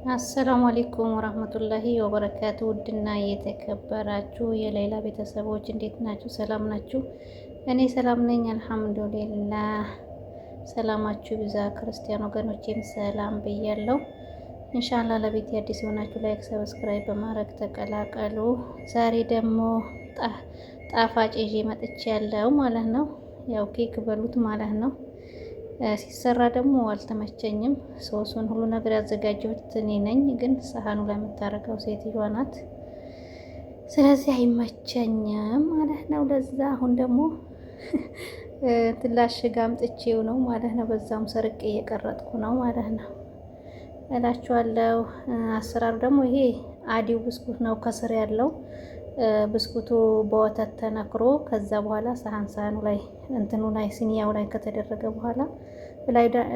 አሰላሙ አለይኩም ወራህመቱላሂ ወበረካቱ። ውድና የተከበራችሁ የሌላ ቤተሰቦች እንዴት ናችሁ? ሰላም ናችሁ? እኔ ሰላም ነኝ አልሐምዱሊላህ። ሰላማችሁ ይብዛ። ክርስቲያን ወገኖቼም ሰላም ብያለሁ። ኢንሻአላህ ለቤት አዲስ የሆናችሁ ላይክ፣ ሰብስክራይብ በማድረግ ተቀላቀሉ። ዛሬ ደግሞ ጣፋጭ ይዤ መጥቼ ያለው ማለት ነው። ያው ኬክ በሉት ማለት ነው። ሲሰራ ደግሞ አልተመቸኝም። ሶሱን ሁሉ ነገር ያዘጋጀሁት እኔ ነኝ፣ ግን ሰሃኑ ላይ የምታረገው ሴትዮዋ ናት። ስለዚህ አይመቸኝም ማለት ነው። ለዛ አሁን ደግሞ ትላሽጋ አምጥቼው ነው ማለት ነው። በዛውም ሰርቄ እየቀረጥኩ ነው ማለት ነው እላችኋለሁ። አሰራሩ ደግሞ ይሄ አዲው ብስኩት ነው ከስር ያለው ብስኩቱ በወተት ተነክሮ ከዛ በኋላ ሳህኑ ላይ እንትኑ ላይ ሲኒያው ላይ ከተደረገ በኋላ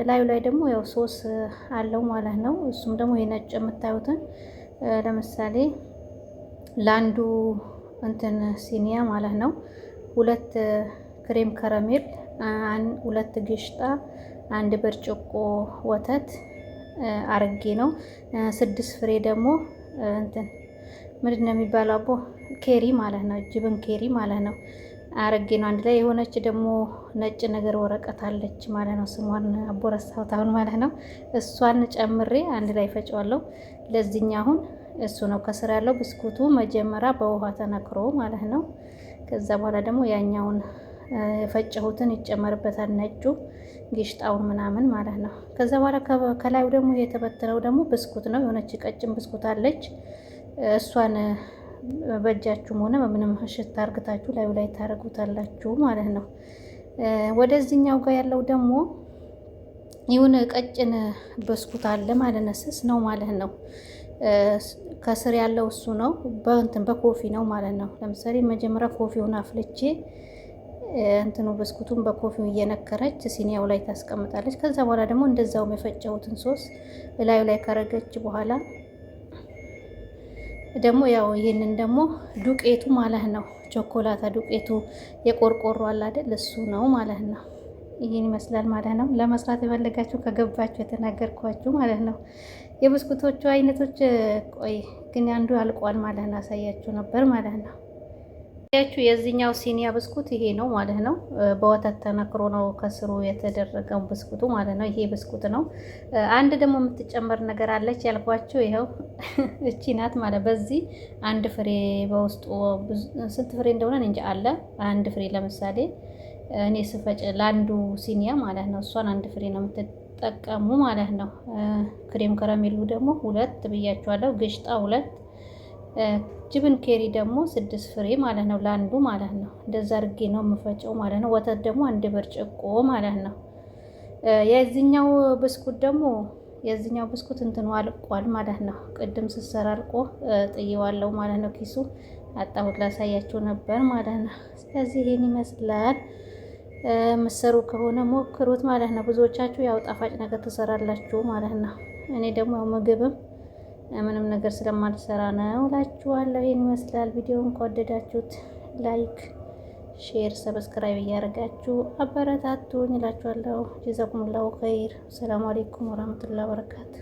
ላዩ ላይ ደግሞ ያው ሶስ አለው ማለት ነው። እሱም ደግሞ የነጭ የምታዩትን ለምሳሌ ለአንዱ እንትን ሲኒያ ማለት ነው 2 ክሬም ከረሜል፣ 2 ግሽጣ፣ 1 ብርጭቆ ወተት አርጌ ነው 6 ፍሬ ደግሞ እንትን ምንድን ነው የሚባለው አቦ ኬሪ ማለት ነው። ጅብን ኬሪ ማለት ነው አረጌ ነው አንድ ላይ። የሆነች ደግሞ ነጭ ነገር ወረቀት አለች ማለት ነው። ስሟን አቦ ረሳሁት አሁን ማለት ነው። እሷን ጨምሬ አንድ ላይ ፈጨዋለሁ። ለዚህኛ አሁን እሱ ነው ከስር ያለው ብስኩቱ መጀመሪያ በውሃ ተነክሮ ማለት ነው። ከዛ በኋላ ደግሞ ያኛውን የፈጨሁትን ይጨመርበታል፣ ነጩ ጊሽጣውን ምናምን ማለት ነው። ከዛ በኋላ ከላዩ ደግሞ የተበተነው ደግሞ ብስኩት ነው። የሆነች ቀጭን ብስኩት አለች። እሷን በእጃችሁም ሆነ በምንም እሽት አርግታችሁ ላዩ ላይ ታረጉታላችሁ ማለት ነው። ወደዚህኛው ጋር ያለው ደግሞ የሆነ ቀጭን ብስኩት አለ ማለት ነው። ስስ ነው ማለት ነው። ከስር ያለው እሱ ነው። በኮፊ ነው ማለት ነው። ለምሳሌ መጀመሪያ ኮፊውን አፍልቼ እንትኑ ብስኩቱን በኮፊው እየነከረች ሲኒያው ላይ ታስቀምጣለች። ከዛ በኋላ ደግሞ እንደዛውም የፈጨሁትን ሶስ ላዩ ላይ ካረገች በኋላ ደግሞ ያው ይሄንን ደግሞ ዱቄቱ ማለት ነው ቾኮላታ ዱቄቱ የቆርቆሮ አለ አይደል? እሱ ነው ማለት ነው። ይሄን ይመስላል ማለት ነው። ለመስራት የፈለጋችሁ ከገባችሁ የተናገርኳችሁ ማለት ነው። የብስኩቶቹ አይነቶች ቆይ ግን አንዱ አልቋል ማለት ነው። አሳያችሁ ነበር ማለት ነው። ያችሁ የዚህኛው ሲኒያ ብስኩት ይሄ ነው ማለት ነው። በወተት ተነክሮ ነው ከስሩ የተደረገው ብስኩቱ ማለት ነው። ይሄ ብስኩት ነው። አንድ ደግሞ የምትጨመር ነገር አለች ያልኳቸው ይኸው እቺ ናት ማለት። በዚህ 1 ፍሬ በውስጡ ስንት ፍሬ እንደሆነ እንጂ አለ 1 ፍሬ ለምሳሌ እኔ ስፈጭ ለአንዱ ሲኒያ ማለት ነው። እሷን 1 ፍሬ ነው የምትጠቀሙ ማለት ነው። ክሬም ከረሜሉ ደግሞ 2 ብያችኋለሁ። ግሽጣ 2፣ ጅብን ኬሪ ደግሞ 6 ፍሬ ማለት ነው ለአንዱ ማለት ነው። እንደዛ አድርጌ ነው የምፈጨው ማለት ነው። ወተት ደግሞ 1 ብርጭቆ ማለት ነው። የዚህኛው ብስኩት እንትኑ አልቋል ማለት ነው። ቅድም ስሰራ አልቆ ጥዬዋለሁ ማለት ነው። ኪሱ አጣሁት ላሳያችሁ ነበር ማለት ነው። ስለዚህ ይሄን ይመስላል። ምሰሩ ከሆነ ሞክሩት ማለት ነው። ብዙዎቻችሁ ያው ጣፋጭ ነገር ትሰራላችሁ ማለት ነው። እኔ ደግሞ ያው ምግብም ምንም ነገር ስለማልሰራ ነው እላችኋለሁ። ይሄን ይመስላል። ቪዲዮውን ከወደዳችሁት ላይክ፣ ሼር፣ ሰብስክራይብ እያደረጋችሁ አበረታቱኝ እላችኋለሁ። ጀዛኩሙላሁ ኸይር። ሰላም አለይኩም ወራህመቱላሂ ወበረካቱ።